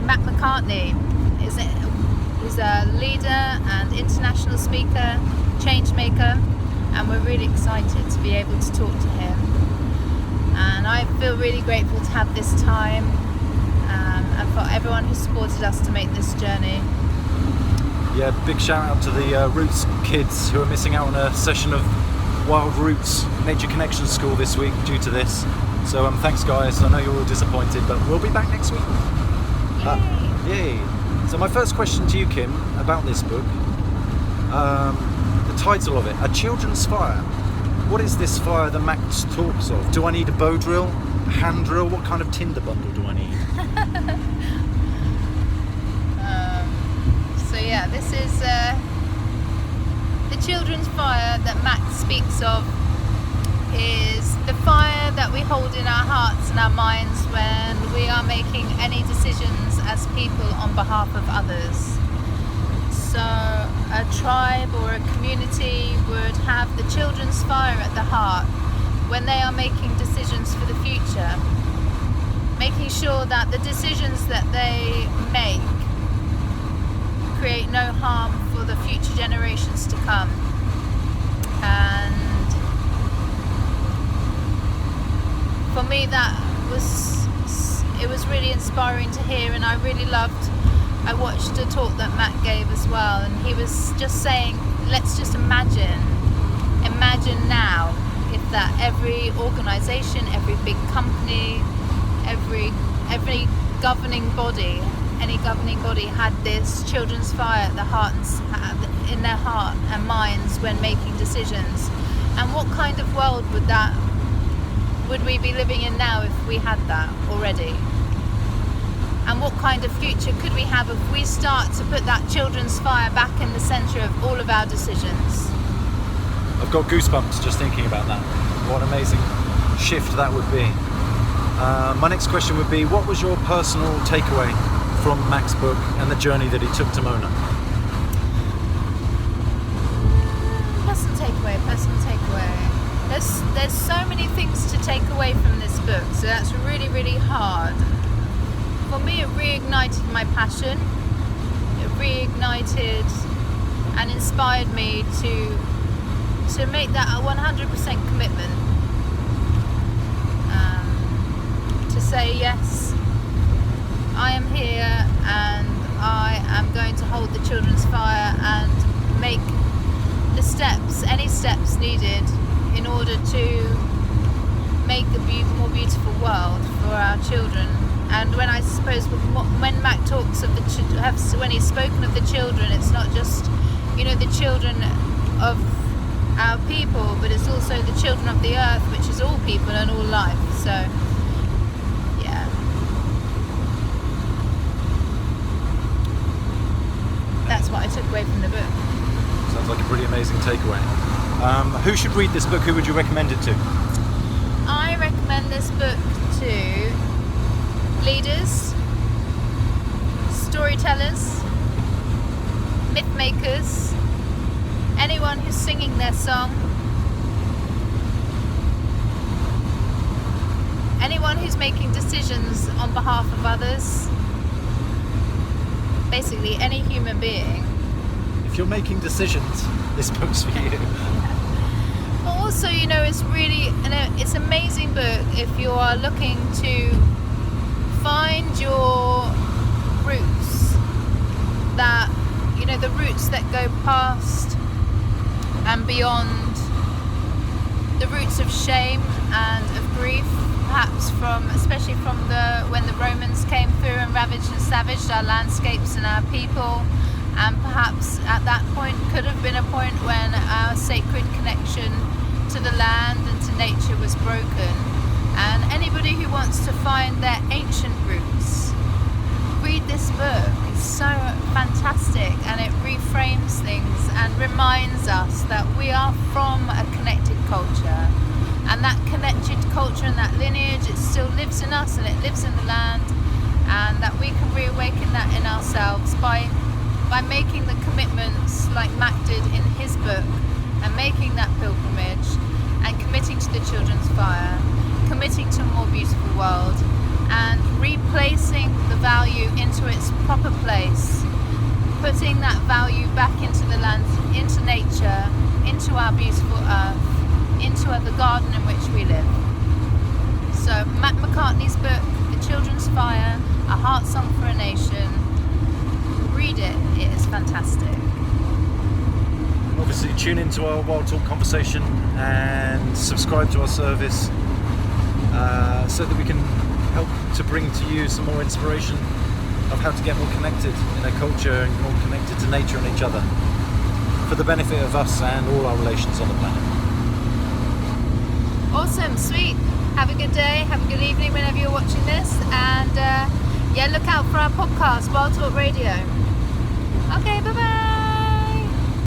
Mac Macartney. He's a leader and international speaker, change maker, and we're really excited to be able to talk to him. And I feel really grateful to have this time, and for everyone who supported us to make this journey. Yeah, big shout out to the Roots kids who are missing out on a session of Wild Roots Nature Connection School this week due to this. So thanks guys, I know you're all disappointed, but we'll be back next week. Yay! So my first question to you, Kim, about this book, the title of it, A Children's Fire. What is this fire that Max talks of? Do I need a bow drill, a hand drill? What kind of tinder bundle do I need? So yeah, this is the children's fire that Max speaks of. Is the fire that we hold in our hearts and our minds when we are making any decisions as people on behalf of others. So a tribe or a community would have the children's fire at the heart when they are making decisions for the future, making sure that the decisions that they make create no harm for the future generations to come. And for me, it was really inspiring to hear, and I watched a talk that Matt gave as well, and he was just saying, let's just imagine now if that every organisation, every big company, every governing body, any governing body had this children's fire at the heart in their heart and minds when making decisions. And what kind of world would we be living in now if we had that already? And what kind of future could we have if we start to put that children's fire back in the centre of all of our decisions? I've got goosebumps just thinking about that. What an amazing shift that would be. My next question would be, what was your personal takeaway from Mac's book and the journey that he took to Mona? Personal takeaway. There's so many things to take away from this book, so that's really, really hard. For me, it reignited my passion. It reignited and inspired me to make that a 100% commitment. To say, yes, I am here and I am going to hold the children's fire and make any steps needed in order to make a more beautiful world for our children. And when Mac talks of when he's spoken of the children, it's not just, the children of our people, but it's also the children of the earth, which is all people and all life. So, yeah. That's what I took away from the book. Sounds like a pretty amazing takeaway. Who should read this book? Who would you recommend it to? I recommend this book to leaders, storytellers, myth makers, anyone who's singing their song, anyone who's making decisions on behalf of others, basically any human being. If you're making decisions, this book's for you. But also, it's an amazing book if you are looking to find your roots, that, the roots that go past and beyond, the roots of shame and of grief, perhaps especially from when the Romans came through and ravaged and savaged our landscapes and our people. And perhaps at that point could have been a point when our sacred connection to the land and to nature was broken. And anybody who wants to find their ancient roots, read this book. It's so fantastic, and it reframes things and reminds us that we are from a connected culture. And that connected culture and that lineage, it still lives in us and it lives in the land. And that we can reawaken that in ourselves by making the commitments like Mac did in his book, and making that pilgrimage and committing to the children's fire, committing to a more beautiful world, and replacing the value into its proper place, putting that value back into the land, into nature, into our beautiful earth, into the garden in which we live. So Mac Macartney's book, The Children's Fire, A Heart Song for a Nation, read it, it is fantastic. Obviously tune into our Wild Talk conversation and subscribe to our service so that we can help to bring to you some more inspiration of how to get more connected in our culture and more connected to nature and each other for the benefit of us and all our relations on the planet. Awesome, sweet. Have a good day, have a good evening whenever you're watching this, and yeah, look out for our podcast, Wild Talk Radio. Okay, bye bye.